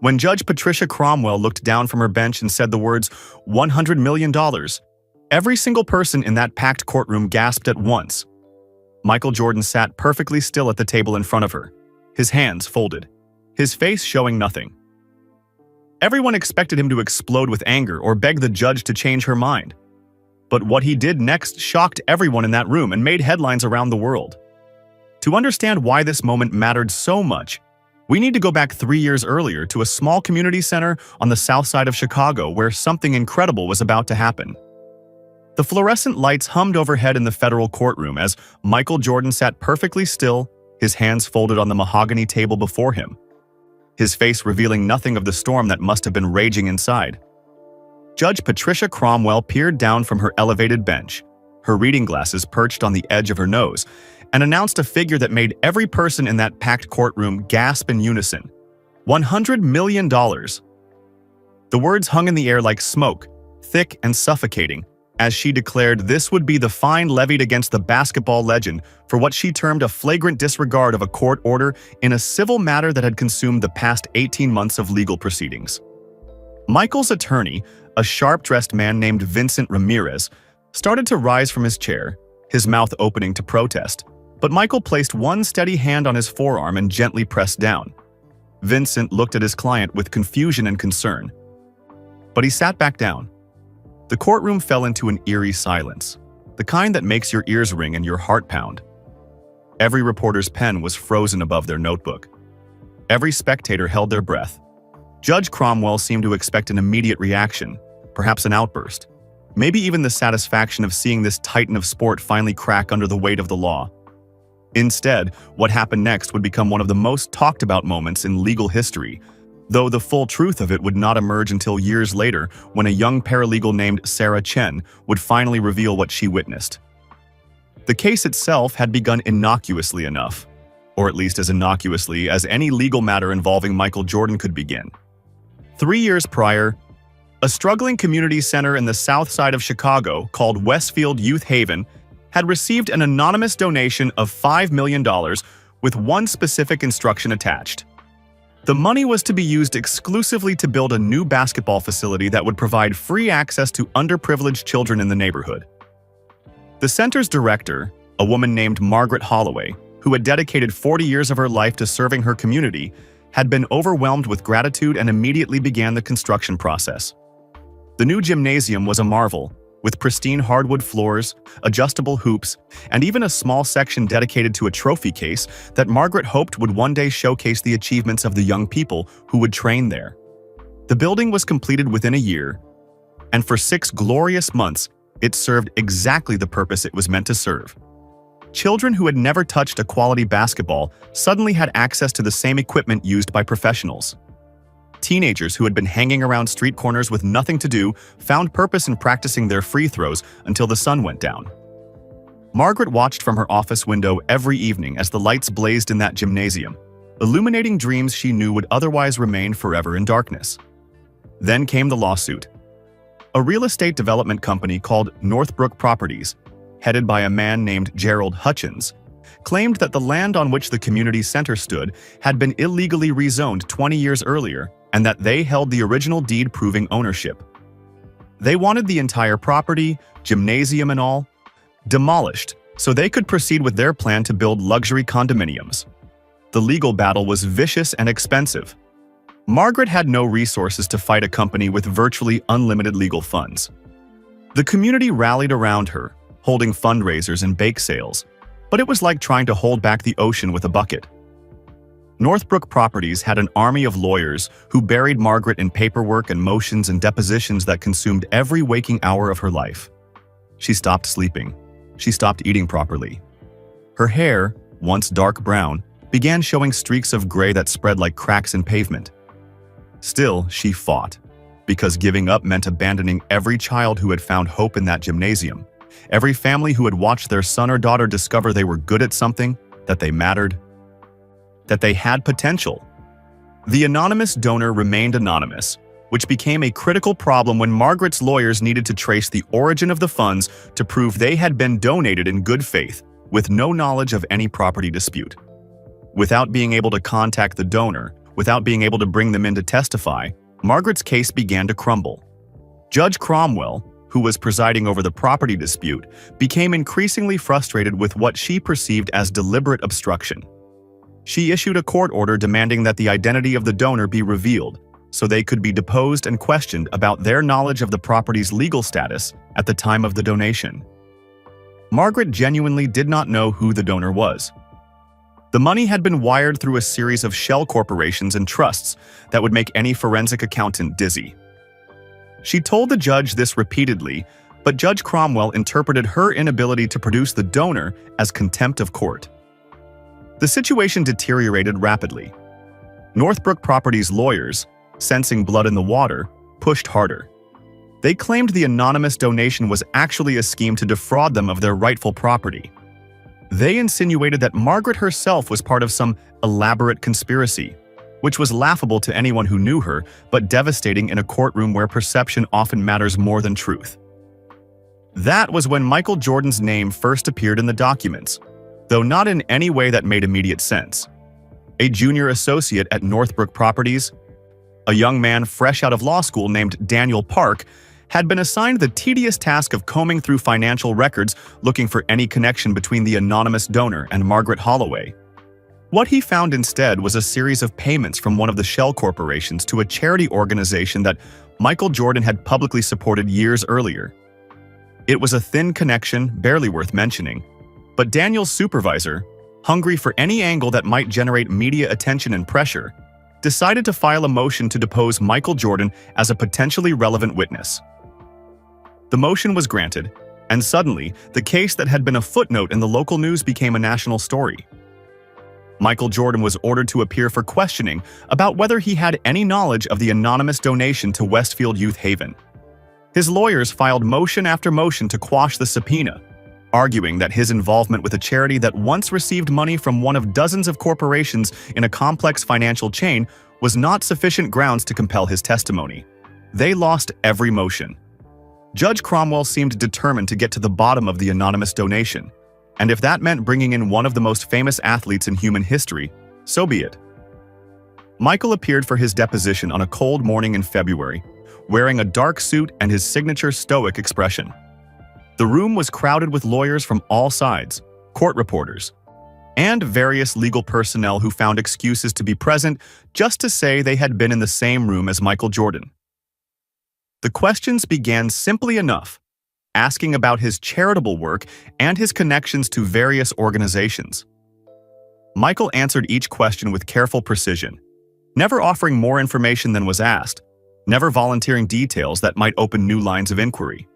When Judge Patricia Cromwell looked down from her bench and said the words, $100 million, every single person in that packed courtroom gasped at once. Michael Jordan sat perfectly still at the table in front of her, his hands folded, his face showing nothing. Everyone expected him to explode with anger or beg the judge to change her mind. But what he did next shocked everyone in that room and made headlines around the world. To understand why this moment mattered so much, we need to go back 3 years earlier to a small community center on the south side of Chicago where something incredible was about to happen. The fluorescent lights hummed overhead in the federal courtroom as Michael Jordan sat perfectly still, his hands folded on the mahogany table before him, his face revealing nothing of the storm that must have been raging inside. Judge Patricia Cromwell peered down from her elevated bench, her reading glasses perched on the edge of her nose, and announced a figure that made every person in that packed courtroom gasp in unison. $100 million. The words hung in the air like smoke, thick and suffocating, as she declared this would be the fine levied against the basketball legend for what she termed a flagrant disregard of a court order in a civil matter that had consumed the past 18 months of legal proceedings. Michael's attorney, a sharp-dressed man named Vincent Ramirez, started to rise from his chair, his mouth opening to protest. But Michael placed one steady hand on his forearm and gently pressed down. Vincent looked at his client with confusion and concern. But he sat back down. The courtroom fell into an eerie silence, the kind that makes your ears ring and your heart pound. Every reporter's pen was frozen above their notebook. Every spectator held their breath. Judge Cromwell seemed to expect an immediate reaction, perhaps an outburst, maybe even the satisfaction of seeing this titan of sport finally crack under the weight of the law. Instead, what happened next would become one of the most talked about moments in legal history, though the full truth of it would not emerge until years later when a young paralegal named Sarah Chen would finally reveal what she witnessed. The case itself had begun innocuously enough, or at least as innocuously as any legal matter involving Michael Jordan could begin. 3 years prior, a struggling community center in the south side of Chicago called Westfield Youth Haven had received an anonymous donation of $5 million with one specific instruction attached. The money was to be used exclusively to build a new basketball facility that would provide free access to underprivileged children in the neighborhood. The center's director, a woman named Margaret Holloway, who had dedicated 40 years of her life to serving her community, had been overwhelmed with gratitude and immediately began the construction process. The new gymnasium was a marvel, with pristine hardwood floors, adjustable hoops, and even a small section dedicated to a trophy case that Margaret hoped would one day showcase the achievements of the young people who would train there. The building was completed within a year, and for 6 glorious months, it served exactly the purpose it was meant to serve. Children who had never touched a quality basketball suddenly had access to the same equipment used by professionals. Teenagers who had been hanging around street corners with nothing to do found purpose in practicing their free throws until the sun went down. Margaret watched from her office window every evening as the lights blazed in that gymnasium, illuminating dreams she knew would otherwise remain forever in darkness. Then came the lawsuit. A real estate development company called Northbrook Properties, headed by a man named Gerald Hutchins, claimed that the land on which the community center stood had been illegally rezoned 20 years earlier and that they held the original deed proving ownership. They wanted the entire property, gymnasium and all, demolished so they could proceed with their plan to build luxury condominiums. The legal battle was vicious and expensive. Margaret had no resources to fight a company with virtually unlimited legal funds. The community rallied around her, holding fundraisers and bake sales, but it was like trying to hold back the ocean with a bucket. Northbrook Properties had an army of lawyers who buried Margaret in paperwork and motions and depositions that consumed every waking hour of her life. She stopped sleeping. She stopped eating properly. Her hair, once dark brown, began showing streaks of gray that spread like cracks in pavement. Still, she fought, because giving up meant abandoning every child who had found hope in that gymnasium, every family who had watched their son or daughter discover they were good at something, that they mattered, that they had potential. The anonymous donor remained anonymous, which became a critical problem when Margaret's lawyers needed to trace the origin of the funds to prove they had been donated in good faith, with no knowledge of any property dispute. Without being able to contact the donor Without being able to bring them in to testify, Margaret's case began to crumble. Judge Cromwell, who was presiding over the property dispute, became increasingly frustrated with what she perceived as deliberate obstruction. She issued a court order demanding that the identity of the donor be revealed, so they could be deposed and questioned about their knowledge of the property's legal status at the time of the donation. Margaret genuinely did not know who the donor was. The money had been wired through a series of shell corporations and trusts that would make any forensic accountant dizzy. She told the judge this repeatedly, but Judge Cromwell interpreted her inability to produce the donor as contempt of court. The situation deteriorated rapidly. Northbrook Properties lawyers, sensing blood in the water, pushed harder. They claimed the anonymous donation was actually a scheme to defraud them of their rightful property. They insinuated that Margaret herself was part of some elaborate conspiracy, which was laughable to anyone who knew her, but devastating in a courtroom where perception often matters more than truth. That was when Michael Jordan's name first appeared in the documents, though not in any way that made immediate sense. A junior associate at Northbrook Properties, a young man fresh out of law school named Daniel Park, had been assigned the tedious task of combing through financial records looking for any connection between the anonymous donor and Margaret Holloway. What he found instead was a series of payments from one of the shell corporations to a charity organization that Michael Jordan had publicly supported years earlier. It was a thin connection, barely worth mentioning, but Daniel's supervisor, hungry for any angle that might generate media attention and pressure, decided to file a motion to depose Michael Jordan as a potentially relevant witness. The motion was granted, and suddenly, the case that had been a footnote in the local news became a national story. Michael Jordan was ordered to appear for questioning about whether he had any knowledge of the anonymous donation to Westfield Youth Haven. His lawyers filed motion after motion to quash the subpoena, arguing that his involvement with a charity that once received money from one of dozens of corporations in a complex financial chain was not sufficient grounds to compel his testimony. They lost every motion. Judge Cromwell seemed determined to get to the bottom of the anonymous donation, and if that meant bringing in one of the most famous athletes in human history, so be it. Michael appeared for his deposition on a cold morning in February, wearing a dark suit and his signature stoic expression. The room was crowded with lawyers from all sides, court reporters, and various legal personnel who found excuses to be present just to say they had been in the same room as Michael Jordan. The questions began simply enough, asking about his charitable work and his connections to various organizations. Michael answered each question with careful precision, never offering more information than was asked, never volunteering details that might open new lines of inquiry.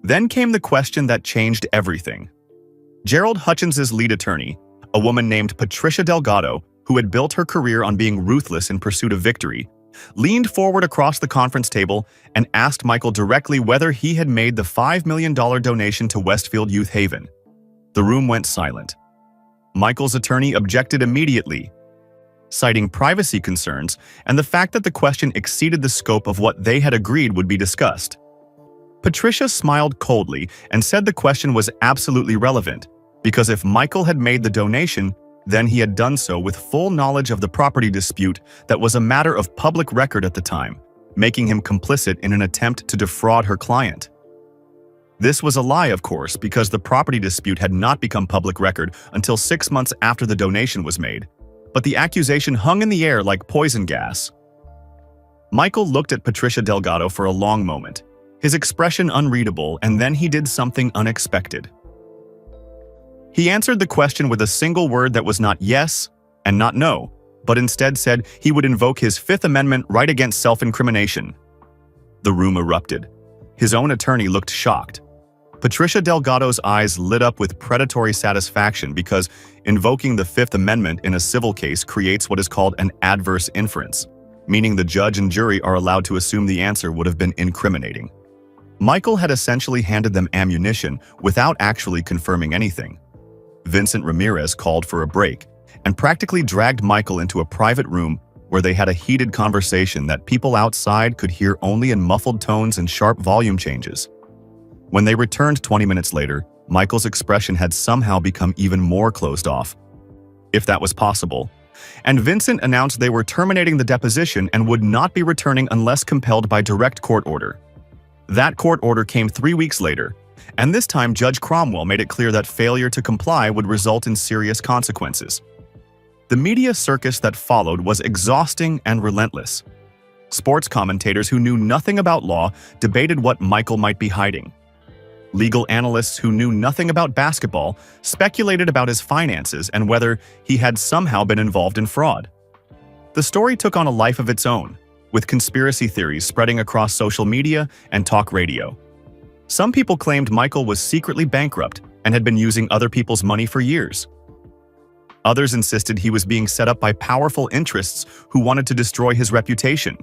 Then came the question that changed everything. Gerald Hutchins's lead attorney, a woman named Patricia Delgado, who had built her career on being ruthless in pursuit of victory, leaned forward across the conference table and asked Michael directly whether he had made the $5 million donation to Westfield Youth Haven. The room went silent. Michael's attorney objected immediately, citing privacy concerns and the fact that the question exceeded the scope of what they had agreed would be discussed. Patricia smiled coldly and said the question was absolutely relevant, because if Michael had made the donation, then he had done so with full knowledge of the property dispute that was a matter of public record at the time, making him complicit in an attempt to defraud her client. This was a lie, of course, because the property dispute had not become public record until 6 months after the donation was made, but the accusation hung in the air like poison gas. Michael looked at Patricia Delgado for a long moment, his expression unreadable, and then he did something unexpected. He answered the question with a single word that was not yes and not no, but instead said he would invoke his Fifth Amendment right against self-incrimination. The room erupted. His own attorney looked shocked. Patricia Delgado's eyes lit up with predatory satisfaction because invoking the Fifth Amendment in a civil case creates what is called an adverse inference, meaning the judge and jury are allowed to assume the answer would have been incriminating. Michael had essentially handed them ammunition without actually confirming anything. Vincent Ramirez called for a break and practically dragged Michael into a private room where they had a heated conversation that people outside could hear only in muffled tones and sharp volume changes. When they returned 20 minutes later, Michael's expression had somehow become even more closed off. If that was possible, and Vincent announced they were terminating the deposition and would not be returning unless compelled by direct court order. That court order came 3 weeks later, and this time Judge Cromwell made it clear that failure to comply would result in serious consequences. The media circus that followed was exhausting and relentless. Sports commentators who knew nothing about law debated what Michael might be hiding. Legal analysts who knew nothing about basketball speculated about his finances and whether he had somehow been involved in fraud. The story took on a life of its own, with conspiracy theories spreading across social media and talk radio. Some people claimed Michael was secretly bankrupt and had been using other people's money for years. Others insisted he was being set up by powerful interests who wanted to destroy his reputation.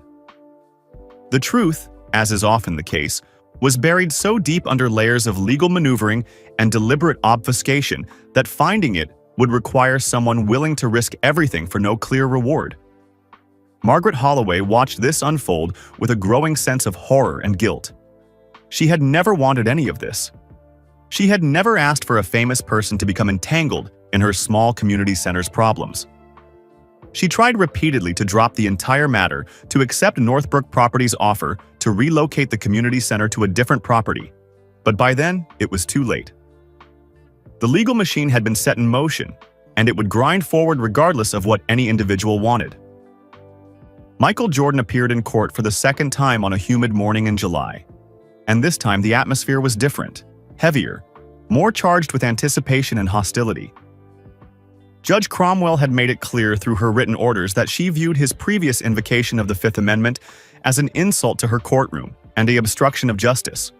The truth, as is often the case, was buried so deep under layers of legal maneuvering and deliberate obfuscation that finding it would require someone willing to risk everything for no clear reward. Margaret Holloway watched this unfold with a growing sense of horror and guilt. She had never wanted any of this. She had never asked for a famous person to become entangled in her small community center's problems. She tried repeatedly to drop the entire matter, to accept Northbrook Properties' offer to relocate the community center to a different property, but by then, it was too late. The legal machine had been set in motion, and it would grind forward regardless of what any individual wanted. Michael Jordan appeared in court for the second time on a humid morning in July, and this time the atmosphere was different, heavier, more charged with anticipation and hostility. Judge Cromwell had made it clear through her written orders that she viewed his previous invocation of the Fifth Amendment as an insult to her courtroom and an obstruction of justice.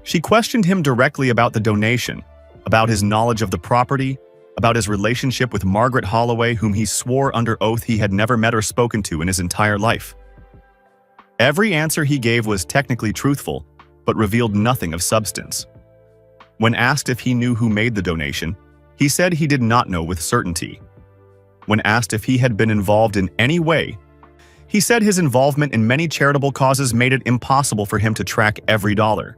She questioned him directly about the donation, about his knowledge of the property, about his relationship with Margaret Holloway, whom he swore under oath he had never met or spoken to in his entire life. Every answer he gave was technically truthful, but revealed nothing of substance. When asked if he knew who made the donation, he said he did not know with certainty. When asked if he had been involved in any way, he said his involvement in many charitable causes made it impossible for him to track every dollar.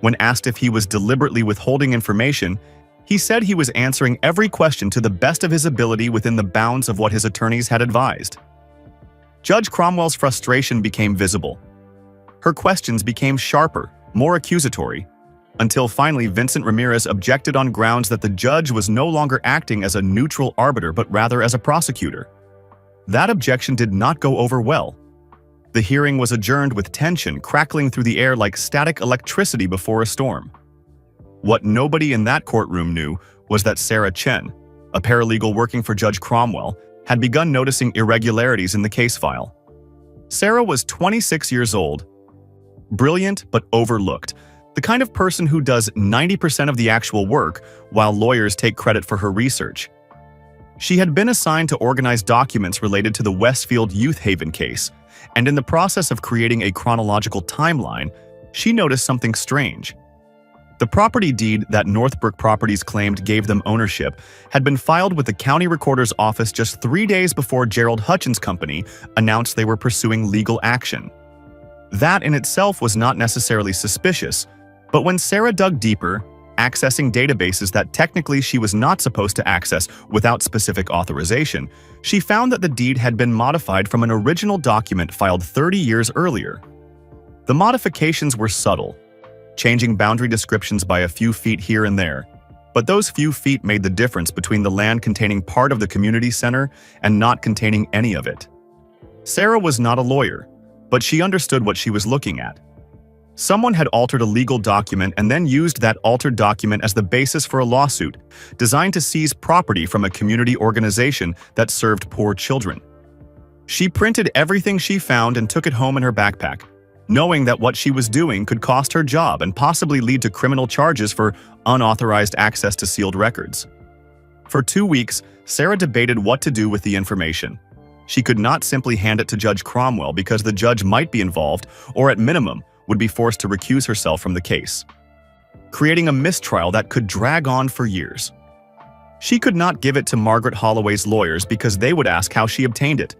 When asked if he was deliberately withholding information, he said he was answering every question to the best of his ability within the bounds of what his attorneys had advised. Judge Cromwell's frustration became visible. Her questions became sharper, more accusatory, until finally Vincent Ramirez objected on grounds that the judge was no longer acting as a neutral arbiter but rather as a prosecutor. That objection did not go over well. The hearing was adjourned with tension crackling through the air like static electricity before a storm. What nobody in that courtroom knew was that Sarah Chen, a paralegal working for Judge Cromwell, had begun noticing irregularities in the case file. Sarah was 26 years old, brilliant but overlooked, the kind of person who does 90% of the actual work while lawyers take credit for her research. She had been assigned to organize documents related to the Westfield Youth Haven case, and in the process of creating a chronological timeline, she noticed something strange. The property deed that Northbrook Properties claimed gave them ownership had been filed with the county recorder's office just 3 days before Gerald Hutchins' company announced they were pursuing legal action. That in itself was not necessarily suspicious, but when Sarah dug deeper, accessing databases that technically she was not supposed to access without specific authorization, she found that the deed had been modified from an original document filed 30 years earlier. The modifications were subtle, changing boundary descriptions by a few feet here and there, but those few feet made the difference between the land containing part of the community center and not containing any of it. Sarah was not a lawyer, but she understood what she was looking at. Someone had altered a legal document and then used that altered document as the basis for a lawsuit designed to seize property from a community organization that served poor children. She printed everything she found and took it home in her backpack, knowing that what she was doing could cost her job and possibly lead to criminal charges for unauthorized access to sealed records. For 2 weeks, Sarah debated what to do with the information. She could not simply hand it to Judge Cromwell because the judge might be involved, or at minimum, would be forced to recuse herself from the case, creating a mistrial that could drag on for years. She could not give it to Margaret Holloway's lawyers because they would ask how she obtained it,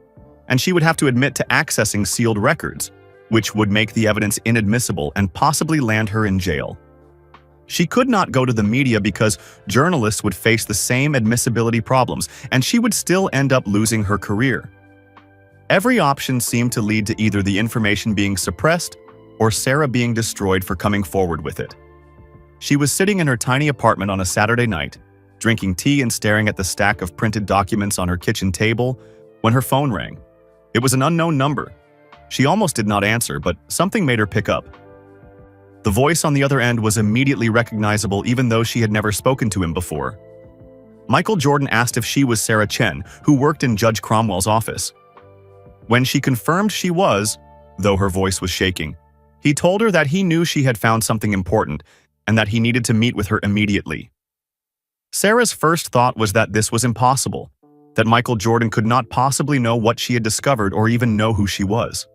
and she would have to admit to accessing sealed records, which would make the evidence inadmissible and possibly land her in jail. She could not go to the media because journalists would face the same admissibility problems, and she would still end up losing her career. Every option seemed to lead to either the information being suppressed or Sarah being destroyed for coming forward with it. She was sitting in her tiny apartment on a Saturday night, drinking tea and staring at the stack of printed documents on her kitchen table, when her phone rang. It was an unknown number. She almost did not answer, but something made her pick up. The voice on the other end was immediately recognizable even though she had never spoken to him before. Michael Jordan asked if she was Sarah Chen, who worked in Judge Cromwell's office. When she confirmed she was, though her voice was shaking, he told her that he knew she had found something important and that he needed to meet with her immediately. Sarah's first thought was that this was impossible, that Michael Jordan could not possibly know what she had discovered or even know who she was.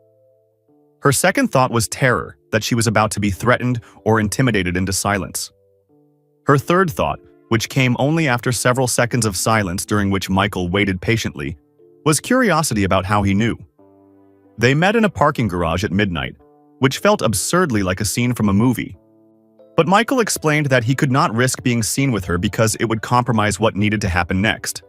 Her second thought was terror, that she was about to be threatened or intimidated into silence. Her third thought, which came only after several seconds of silence during which Michael waited patiently, was curiosity about how he knew. They met in a parking garage at midnight, which felt absurdly like a scene from a movie. But Michael explained that he could not risk being seen with her because it would compromise what needed to happen next.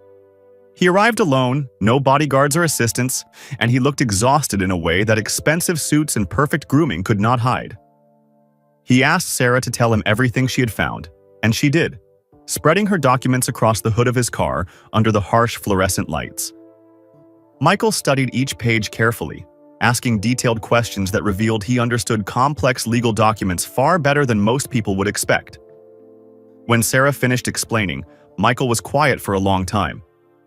He arrived alone, no bodyguards or assistants, and he looked exhausted in a way that expensive suits and perfect grooming could not hide. He asked Sarah to tell him everything she had found, and she did, spreading her documents across the hood of his car under the harsh fluorescent lights. Michael studied each page carefully, asking detailed questions that revealed he understood complex legal documents far better than most people would expect. When Sarah finished explaining, Michael was quiet for a long time,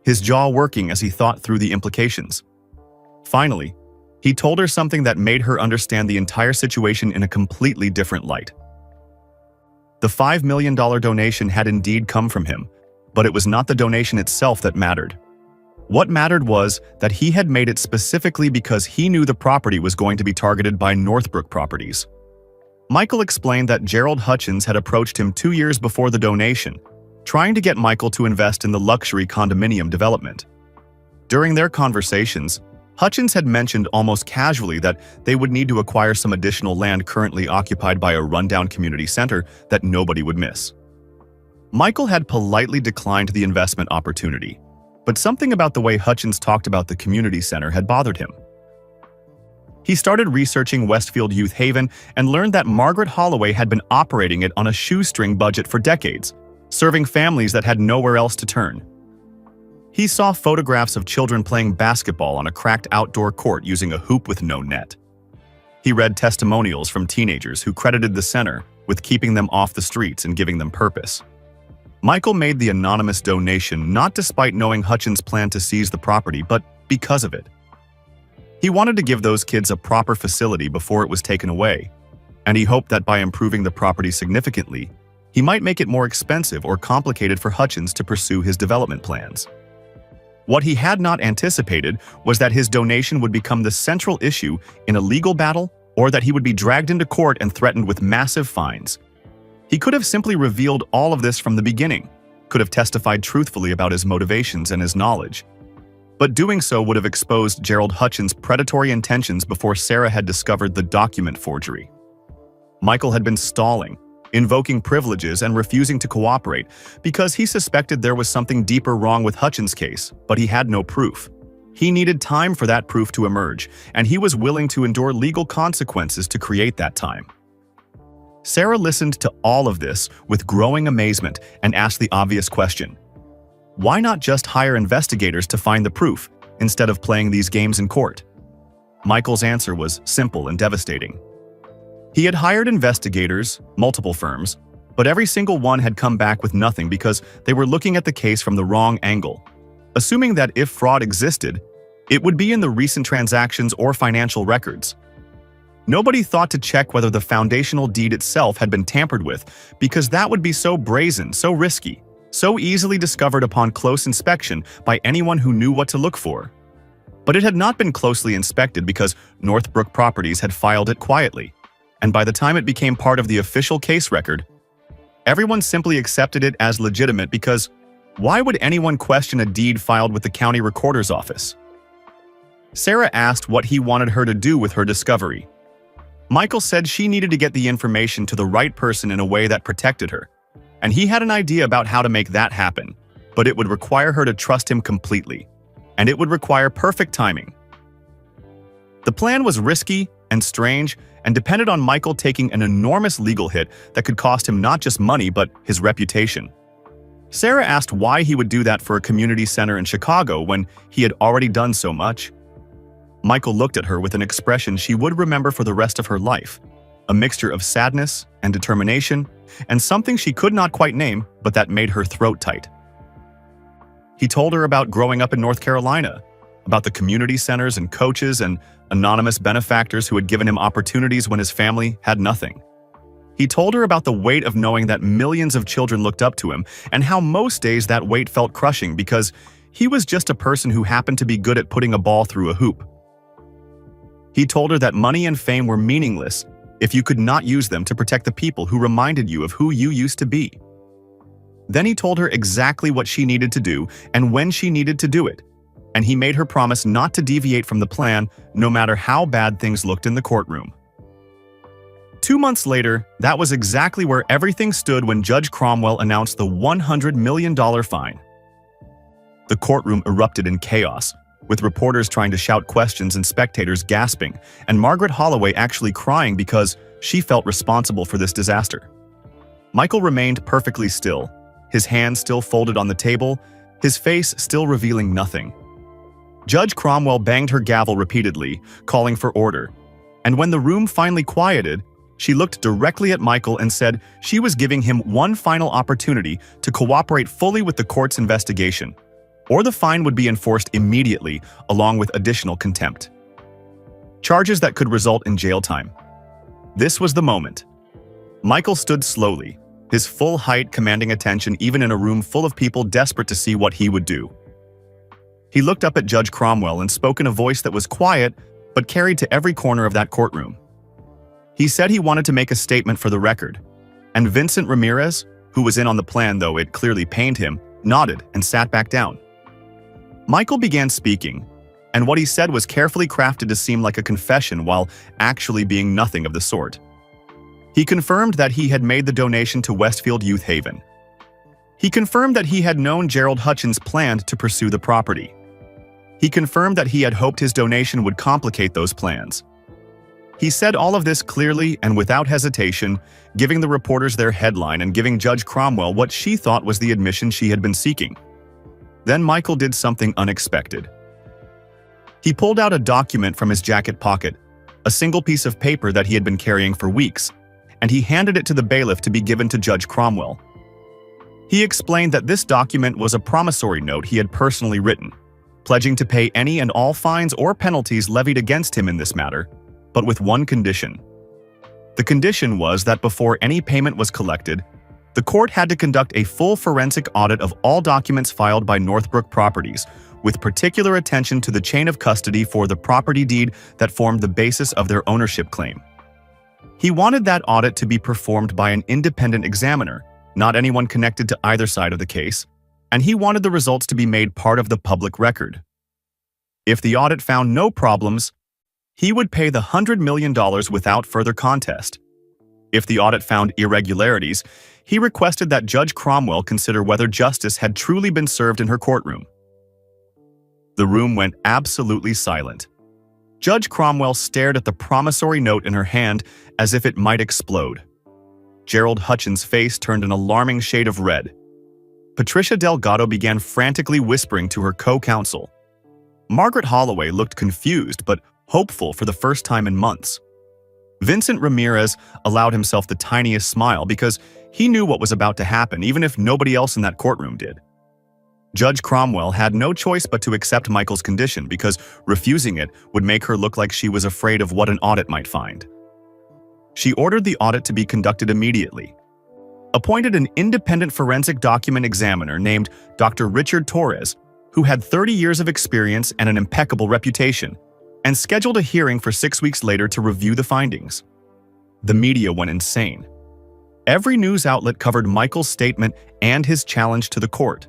his jaw working as he thought through the implications. Finally, he told her something that made her understand the entire situation in a completely different light. The $5 million donation had indeed come from him, but it was not the donation itself that mattered. What mattered was that he had made it specifically because he knew the property was going to be targeted by Northbrook Properties. Michael explained that Gerald Hutchins had approached him 2 years before the donation, trying to get Michael to invest in the luxury condominium development. During their conversations, Hutchins had mentioned almost casually that they would need to acquire some additional land currently occupied by a rundown community center that nobody would miss. Michael had politely declined the investment opportunity, but something about the way Hutchins talked about the community center had bothered him. He started researching Westfield Youth Haven and learned that Margaret Holloway had been operating it on a shoestring budget for decades, serving families that had nowhere else to turn. He saw photographs of children playing basketball on a cracked outdoor court using a hoop with no net. He read testimonials from teenagers who credited the center with keeping them off the streets and giving them purpose. Michael made the anonymous donation not despite knowing Hutchins planned to seize the property, but because of it. He wanted to give those kids a proper facility before it was taken away, and he hoped that by improving the property significantly, he might make it more expensive or complicated for Hutchins to pursue his development plans. What he had not anticipated was that his donation would become the central issue in a legal battle, or that he would be dragged into court and threatened with massive fines. He could have simply revealed all of this from the beginning, could have testified truthfully about his motivations and his knowledge. But doing so would have exposed Gerald Hutchins' predatory intentions before Sarah had discovered the document forgery. Michael had been stalling, invoking privileges and refusing to cooperate because he suspected there was something deeper wrong with Hutchins' case, but he had no proof. He needed time for that proof to emerge, and he was willing to endure legal consequences to create that time. Sarah listened to all of this with growing amazement and asked the obvious question: why not just hire investigators to find the proof instead of playing these games in court? Michael's answer was simple and devastating. He had hired investigators, multiple firms, but every single one had come back with nothing because they were looking at the case from the wrong angle, assuming that if fraud existed, it would be in the recent transactions or financial records. Nobody thought to check whether the foundational deed itself had been tampered with because that would be so brazen, so risky, so easily discovered upon close inspection by anyone who knew what to look for. But it had not been closely inspected because Northbrook Properties had filed it quietly, and by the time it became part of the official case record, everyone simply accepted it as legitimate because why would anyone question a deed filed with the county recorder's office? Sarah asked what he wanted her to do with her discovery. Michael said she needed to get the information to the right person in a way that protected her, and he had an idea about how to make that happen, but it would require her to trust him completely, and it would require perfect timing. The plan was risky and strange and depended on Michael taking an enormous legal hit that could cost him not just money but his reputation. Sarah asked why he would do that for a community center in Chicago when he had already done so much. Michael looked at her with an expression she would remember for the rest of her life, a mixture of sadness and determination, and something she could not quite name, but that made her throat tight. He told her about growing up in North Carolina, about the community centers and coaches and anonymous benefactors who had given him opportunities when his family had nothing. He told her about the weight of knowing that millions of children looked up to him and how most days that weight felt crushing because he was just a person who happened to be good at putting a ball through a hoop. He told her that money and fame were meaningless if you could not use them to protect the people who reminded you of who you used to be. Then he told her exactly what she needed to do and when she needed to do it, and he made her promise not to deviate from the plan no matter how bad things looked in the courtroom. 2 months later, that was exactly where everything stood when Judge Cromwell announced the $100 million fine. The courtroom erupted in chaos, with reporters trying to shout questions and spectators gasping, and Margaret Holloway actually crying because she felt responsible for this disaster. Michael remained perfectly still, his hands still folded on the table, his face still revealing nothing. Judge Cromwell banged her gavel repeatedly, calling for order, and when the room finally quieted, she looked directly at Michael and said she was giving him one final opportunity to cooperate fully with the court's investigation, or the fine would be enforced immediately along with additional contempt. Charges that could result in jail time. This was the moment. Michael stood slowly, his full height commanding attention even in a room full of people desperate to see what he would do. He looked up at Judge Cromwell and spoke in a voice that was quiet but carried to every corner of that courtroom. He said he wanted to make a statement for the record, and Vincent Ramirez, who was in on the plan though it clearly pained him, nodded and sat back down. Michael began speaking, and what he said was carefully crafted to seem like a confession while actually being nothing of the sort. He confirmed that he had made the donation to Westfield Youth Haven. He confirmed that he had known Gerald Hutchins planned to pursue the property. He confirmed that he had hoped his donation would complicate those plans. He said all of this clearly and without hesitation, giving the reporters their headline and giving Judge Cromwell what she thought was the admission she had been seeking. Then Michael did something unexpected. He pulled out a document from his jacket pocket, a single piece of paper that he had been carrying for weeks, and he handed it to the bailiff to be given to Judge Cromwell. He explained that this document was a promissory note he had personally written, pledging to pay any and all fines or penalties levied against him in this matter, but with one condition. The condition was that before any payment was collected, the court had to conduct a full forensic audit of all documents filed by Northbrook Properties, with particular attention to the chain of custody for the property deed that formed the basis of their ownership claim. He wanted that audit to be performed by an independent examiner, not anyone connected to either side of the case, and he wanted the results to be made part of the public record. If the audit found no problems, he would pay the $100 million without further contest. If the audit found irregularities, he requested that Judge Cromwell consider whether justice had truly been served in her courtroom. The room went absolutely silent. Judge Cromwell stared at the promissory note in her hand as if it might explode. Gerald Hutchins' face turned an alarming shade of red. Patricia Delgado began frantically whispering to her co-counsel. Margaret Holloway looked confused but hopeful for the first time in months. Vincent Ramirez allowed himself the tiniest smile because he knew what was about to happen, even if nobody else in that courtroom did. Judge Cromwell had no choice but to accept Michael's condition because refusing it would make her look like she was afraid of what an audit might find. She ordered the audit to be conducted immediately, appointed an independent forensic document examiner named Dr. Richard Torres, who had 30 years of experience and an impeccable reputation, and scheduled a hearing for 6 weeks later to review the findings. The media went insane. Every news outlet covered Michael's statement and his challenge to the court.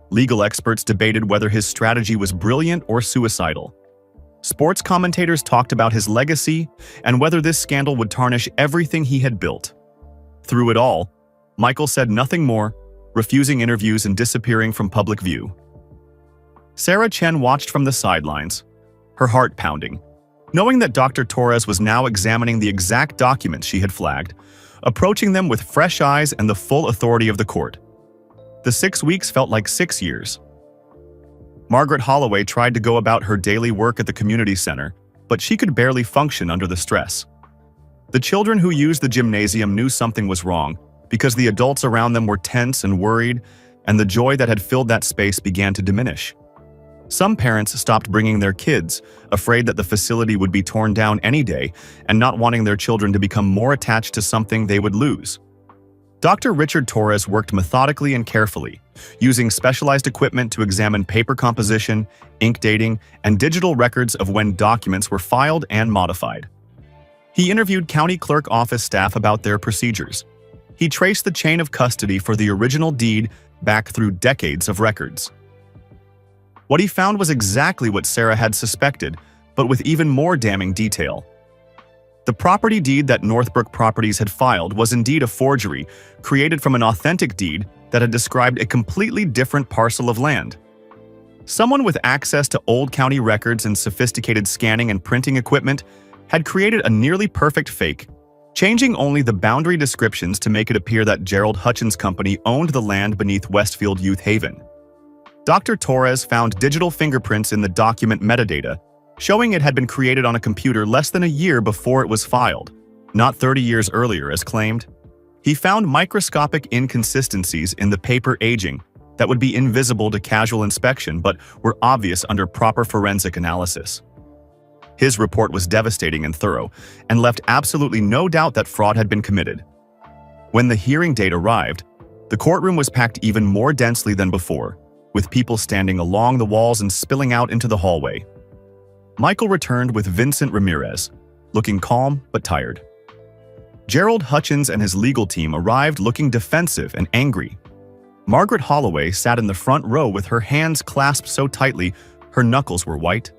Legal experts debated whether his strategy was brilliant or suicidal. Sports commentators talked about his legacy and whether this scandal would tarnish everything he had built. Through it all, Michael said nothing more, refusing interviews and disappearing from public view. Sarah Chen watched from the sidelines, her heart pounding, knowing that Dr. Torres was now examining the exact documents she had flagged, approaching them with fresh eyes and the full authority of the court. The 6 weeks felt like 6 years. Margaret Holloway tried to go about her daily work at the community center, but she could barely function under the stress. The children who used the gymnasium knew something was wrong, because the adults around them were tense and worried, and the joy that had filled that space began to diminish. Some parents stopped bringing their kids, afraid that the facility would be torn down any day and not wanting their children to become more attached to something they would lose. Dr. Richard Torres worked methodically and carefully, using specialized equipment to examine paper composition, ink dating, and digital records of when documents were filed and modified. He interviewed county clerk office staff about their procedures. He traced the chain of custody for the original deed back through decades of records. What he found was exactly what Sarah had suspected, but with even more damning detail. The property deed that Northbrook Properties had filed was indeed a forgery, created from an authentic deed that had described a completely different parcel of land. Someone with access to old county records and sophisticated scanning and printing equipment had created a nearly perfect fake, changing only the boundary descriptions to make it appear that Gerald Hutchins' company owned the land beneath Westfield Youth Haven. Dr. Torres found digital fingerprints in the document metadata, showing it had been created on a computer less than a year before it was filed, not 30 years earlier as claimed. He found microscopic inconsistencies in the paper aging that would be invisible to casual inspection but were obvious under proper forensic analysis. His report was devastating and thorough, and left absolutely no doubt that fraud had been committed. When the hearing date arrived, the courtroom was packed even more densely than before, with people standing along the walls and spilling out into the hallway. Michael returned with Vincent Ramirez, looking calm but tired. Gerald Hutchins and his legal team arrived looking defensive and angry. Margaret Holloway sat in the front row with her hands clasped so tightly her knuckles were white.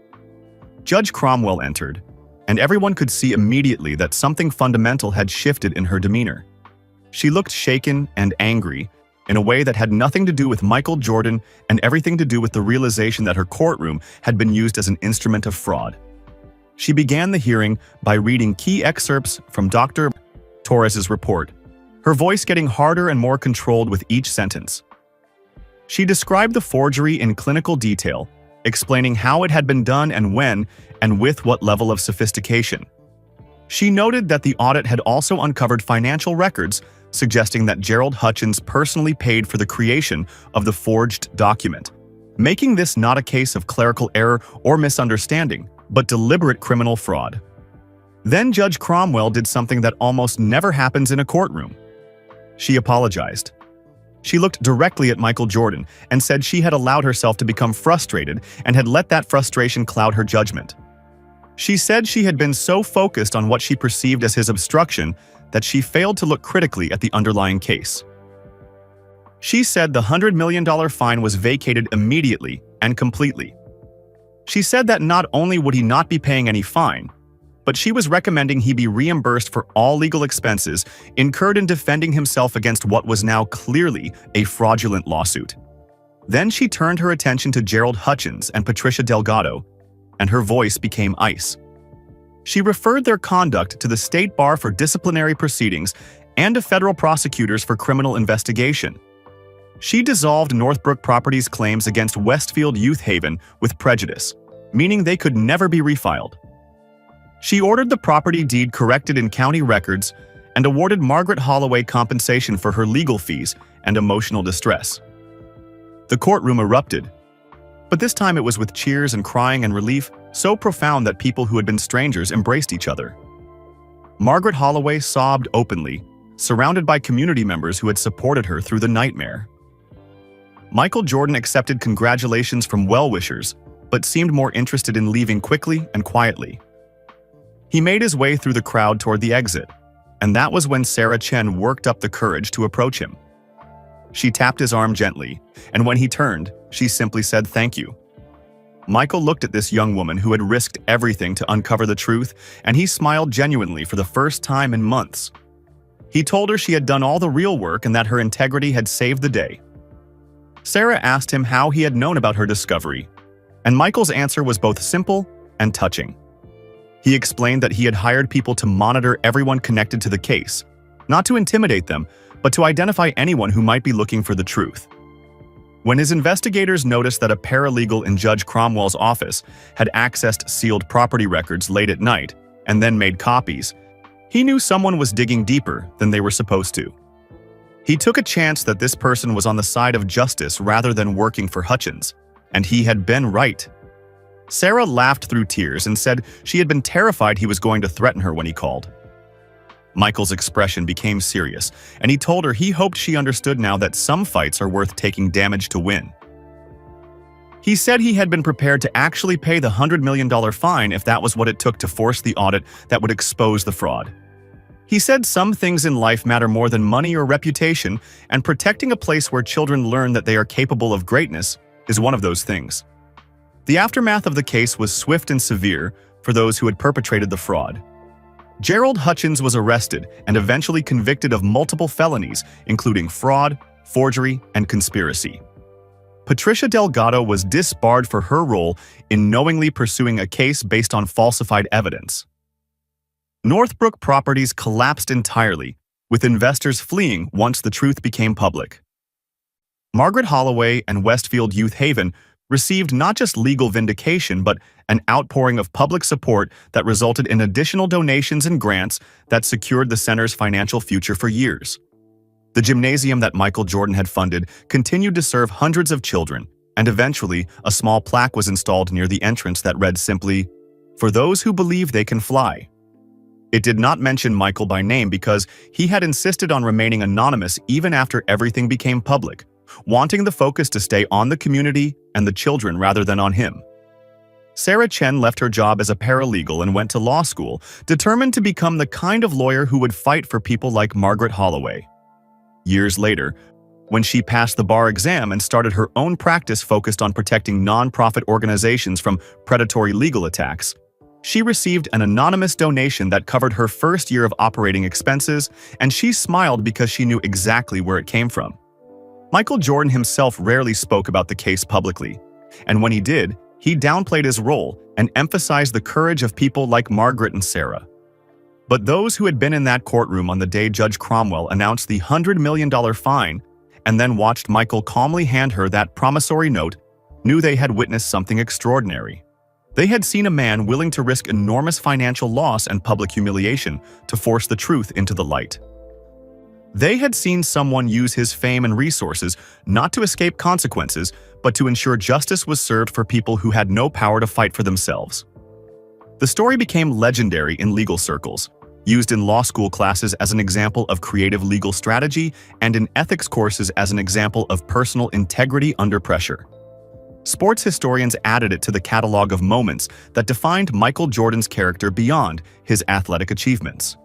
Judge Cromwell entered, and everyone could see immediately that something fundamental had shifted in her demeanor. She looked shaken and angry, in a way that had nothing to do with Michael Jordan and everything to do with the realization that her courtroom had been used as an instrument of fraud. She began the hearing by reading key excerpts from Dr. Torres's report, her voice getting harder and more controlled with each sentence. She described the forgery in clinical detail, explaining how it had been done and when, and with what level of sophistication. She noted that the audit had also uncovered financial records suggesting that Gerald Hutchins personally paid for the creation of the forged document, making this not a case of clerical error or misunderstanding, but deliberate criminal fraud. Then Judge Cromwell did something that almost never happens in a courtroom. She apologized. She looked directly at Michael Jordan and said she had allowed herself to become frustrated and had let that frustration cloud her judgment. She said she had been so focused on what she perceived as his obstruction that she failed to look critically at the underlying case. She said the $100 million fine was vacated immediately and completely. She said that not only would he not be paying any fine, but she was recommending he be reimbursed for all legal expenses incurred in defending himself against what was now clearly a fraudulent lawsuit. Then she turned her attention to Gerald Hutchins and Patricia Delgado, and her voice became ice. She referred their conduct to the State Bar for disciplinary proceedings and to federal prosecutors for criminal investigation. She dissolved Northbrook Properties' claims against Westfield Youth Haven with prejudice, meaning they could never be refiled. She ordered the property deed corrected in county records and awarded Margaret Holloway compensation for her legal fees and emotional distress. The courtroom erupted, but this time it was with cheers and crying and relief so profound that people who had been strangers embraced each other. Margaret Holloway sobbed openly, surrounded by community members who had supported her through the nightmare. Michael Jordan accepted congratulations from well-wishers, but seemed more interested in leaving quickly and quietly. He made his way through the crowd toward the exit, and that was when Sarah Chen worked up the courage to approach him. She tapped his arm gently, and when he turned, she simply said thank you. Michael looked at this young woman who had risked everything to uncover the truth, and he smiled genuinely for the first time in months. He told her she had done all the real work and that her integrity had saved the day. Sarah asked him how he had known about her discovery, and Michael's answer was both simple and touching. He explained that he had hired people to monitor everyone connected to the case, not to intimidate them, but to identify anyone who might be looking for the truth. When his investigators noticed that a paralegal in Judge Cromwell's office had accessed sealed property records late at night and then made copies, he knew someone was digging deeper than they were supposed to. He took a chance that this person was on the side of justice rather than working for Hutchins, and he had been right. Sarah laughed through tears and said she had been terrified he was going to threaten her when he called. Michael's expression became serious, and he told her he hoped she understood now that some fights are worth taking damage to win. He said he had been prepared to actually pay the $100 million fine if that was what it took to force the audit that would expose the fraud. He said some things in life matter more than money or reputation, and protecting a place where children learn that they are capable of greatness is one of those things. The aftermath of the case was swift and severe for those who had perpetrated the fraud. Gerald Hutchins was arrested and eventually convicted of multiple felonies, including fraud, forgery, and conspiracy. Patricia Delgado was disbarred for her role in knowingly pursuing a case based on falsified evidence. Northbrook Properties collapsed entirely, with investors fleeing once the truth became public. Margaret Holloway and Westfield Youth Haven received not just legal vindication but an outpouring of public support that resulted in additional donations and grants that secured the center's financial future for years. The gymnasium that Michael Jordan had funded continued to serve hundreds of children, and eventually a small plaque was installed near the entrance that read simply, "For those who believe they can fly." It did not mention Michael by name because he had insisted on remaining anonymous even after everything became public, wanting the focus to stay on the community and the children rather than on him. Sarah Chen left her job as a paralegal and went to law school, determined to become the kind of lawyer who would fight for people like Margaret Holloway. Years later, when she passed the bar exam and started her own practice focused on protecting nonprofit organizations from predatory legal attacks, she received an anonymous donation that covered her first year of operating expenses, and she smiled because she knew exactly where it came from. Michael Jordan himself rarely spoke about the case publicly, and when he did, he downplayed his role and emphasized the courage of people like Margaret and Sarah. But those who had been in that courtroom on the day Judge Cromwell announced the $100 million fine and then watched Michael calmly hand her that promissory note knew they had witnessed something extraordinary. They had seen a man willing to risk enormous financial loss and public humiliation to force the truth into the light. They had seen someone use his fame and resources not to escape consequences, but to ensure justice was served for people who had no power to fight for themselves. The story became legendary in legal circles, used in law school classes as an example of creative legal strategy and in ethics courses as an example of personal integrity under pressure. Sports historians added it to the catalog of moments that defined Michael Jordan's character beyond his athletic achievements.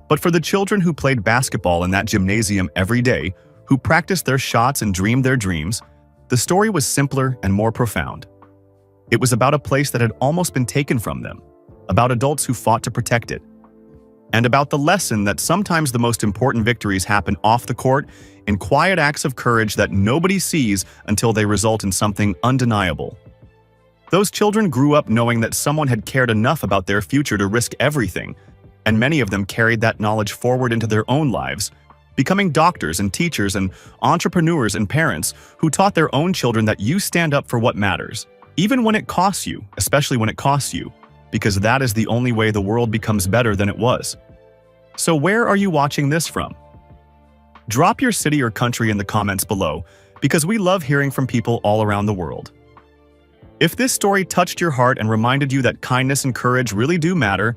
But for the children who played basketball in that gymnasium every day, who practiced their shots and dreamed their dreams, the story was simpler and more profound. It was about a place that had almost been taken from them, about adults who fought to protect it, and about the lesson that sometimes the most important victories happen off the court in quiet acts of courage that nobody sees until they result in something undeniable. Those children grew up knowing that someone had cared enough about their future to risk everything, and many of them carried that knowledge forward into their own lives, becoming doctors and teachers and entrepreneurs and parents who taught their own children that you stand up for what matters, even when it costs you, especially when it costs you, because that is the only way the world becomes better than it was. So where are you watching this from? Drop your city or country in the comments below, because we love hearing from people all around the world. If this story touched your heart and reminded you that kindness and courage really do matter,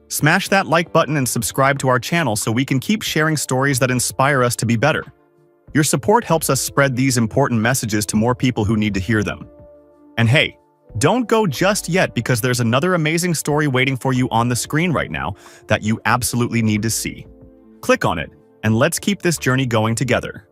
smash that like button and subscribe to our channel so we can keep sharing stories that inspire us to be better. Your support helps us spread these important messages to more people who need to hear them. And hey, don't go just yet, because there's another amazing story waiting for you on the screen right now that you absolutely need to see. Click on it, and let's keep this journey going together.